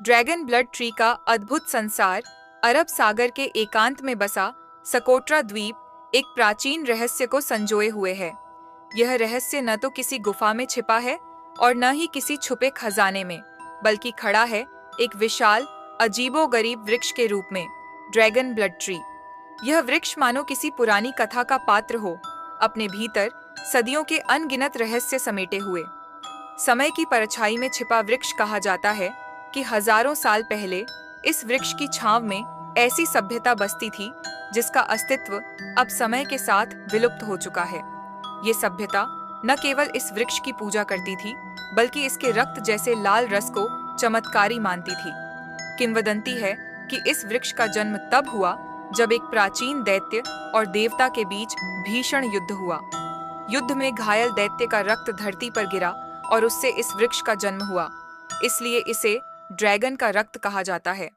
Dragon blood tree का अद्भुत संसार अरब सागर के एकांत में बसा सकोट्रा द्वीप एक प्राचीन रहस्य को संजोए हुए है। यह रहस्य न तो किसी गुफा में छिपा है और न ही किसी छुपे खजाने में, बल्कि खड़ा है एक विशाल अजीबोगरीब वृक्ष के रूप में, ड्रैगन ब्लड ट्री। यह वृक्ष मानो किसी पुरानी कथा का पात्र हो, अपने भीतर सदियों के अनगिनत रहस्य समेटे हुए। समय की परछाई में छिपा वृक्ष कहा जाता है कि हजारों साल पहले इस वृक्ष की छांव में ऐसी सभ्यता बसती थी जिसका अस्तित्व अब समय के साथ विलुप्त हो चुका है। ये सभ्यता न केवल इस वृक्ष की पूजा करती थी, बल्कि इसके रक्त जैसे लाल रस को चमत्कारी मानती थी। किंवदंती है कि इस वृक्ष का जन्म तब हुआ जब एक प्राचीन दैत्य और देवता के बीच भीषण युद्ध हुआ। युद्ध में घायल दैत्य का रक्त धरती पर गिरा और उससे इस वृक्ष का जन्म हुआ, इसलिए इसे ड्रैगन का रक्त कहा जाता है।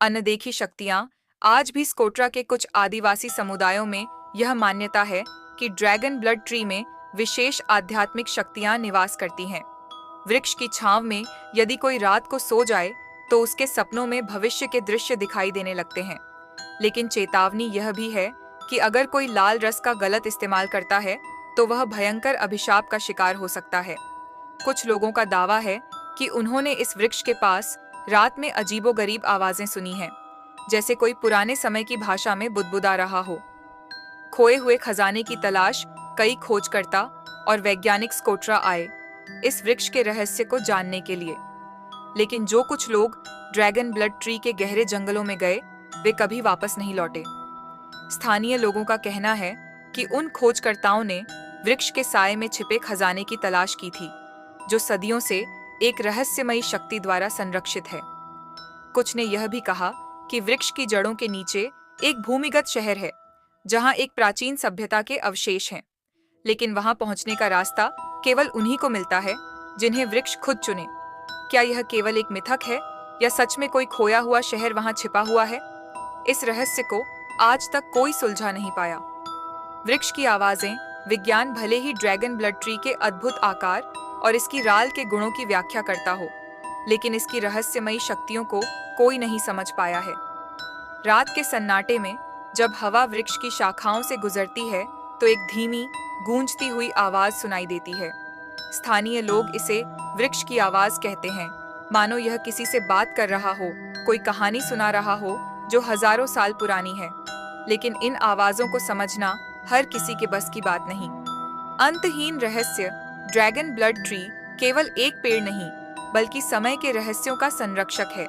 अनदेखी शक्तियां आज भी स्कोट्रा के कुछ आदिवासी समुदायों में यह मान्यता है कि ड्रैगन ब्लड ट्री में विशेष आध्यात्मिक शक्तियां निवास करती हैं। वृक्ष की छांव में यदि कोई रात को सो जाए तो उसके सपनों में भविष्य के दृश्य दिखाई देने लगते हैं। लेकिन चेतावनी यह भी है कि अगर कोई लाल रस का गलत इस्तेमाल करता है तो वह भयंकर अभिशाप का शिकार हो सकता है। कुछ लोगों का दावा है कि उन्होंने इस वृक्ष के पास रात में अजीबोगरीब आवाजें सुनी हैं, जैसे कोई पुराने समय की भाषा में बुदबुदा रहा हो। खोए हुए खजाने की तलाश कई खोजकर्ता और वैज्ञानिक स्कोट्रा आए इस वृक्ष के रहस्य को जानने के लिए। लेकिन जो कुछ लोग ड्रैगन ब्लड ट्री के गहरे जंगलों में गए, वे कभी वापस नहीं लौटे। स्थानीय लोगों का कहना है कि उन खोजकर्ताओं ने वृक्ष के साए में छिपे खजाने की तलाश की थी, जो सदियों से एक रहस्यमयी शक्ति द्वारा संरक्षित है। कुछ ने यह भी कहा कि वृक्ष की जड़ों के नीचे एक भूमिगत शहर है, जहां एक प्राचीन सभ्यता के अवशेष हैं। लेकिन वहां पहुंचने का रास्ता केवल उन्हीं को मिलता है जिन्हें वृक्ष खुद चुने। क्या यह केवल एक मिथक है या सच में कोई खोया हुआ शहर वहां छिपा हुआ है? इस रहस्य को आज तक कोई सुलझा नहीं पाया। वृक्ष की आवाजें, विज्ञान भले ही ड्रैगन ब्लड ट्री के अद्भुत आकार और इसकी राल के गुणों की व्याख्या करता हो, लेकिन इसकी रहस्यमयी शक्तियों को कोई नहीं समझ पाया है। रात के सन्नाटे में जब हवा वृक्ष की शाखाओं से गुजरती है तो एक धीमी गूंजती हुई आवाज सुनाई देती है। स्थानीय लोग इसे वृक्ष की आवाज कहते हैं, मानो यह किसी से बात कर रहा हो, कोई कहानी सुना रहा हो जो हजारों साल पुरानी है। लेकिन इन आवाजों को समझना हर किसी के बस की बात नहीं। अंतहीन रहस्य ड्रैगन ब्लड ट्री केवल एक पेड़ नहीं, बल्कि समय के रहस्यों का संरक्षक है।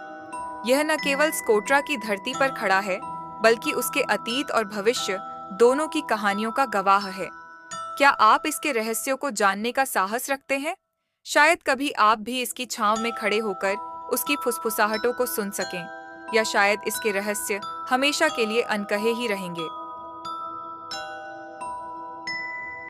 यह न केवल स्कोट्रा की धरती पर खड़ा है, बल्कि उसके अतीत और भविष्य दोनों की कहानियों का गवाह है। क्या आप इसके रहस्यों को जानने का साहस रखते हैं? शायद कभी आप भी इसकी छांव में खड़े होकर उसकी फुसफुसाहटों को सुन सकें, या शायद इसके रहस्य हमेशा के लिए अनकहे ही रहेंगे।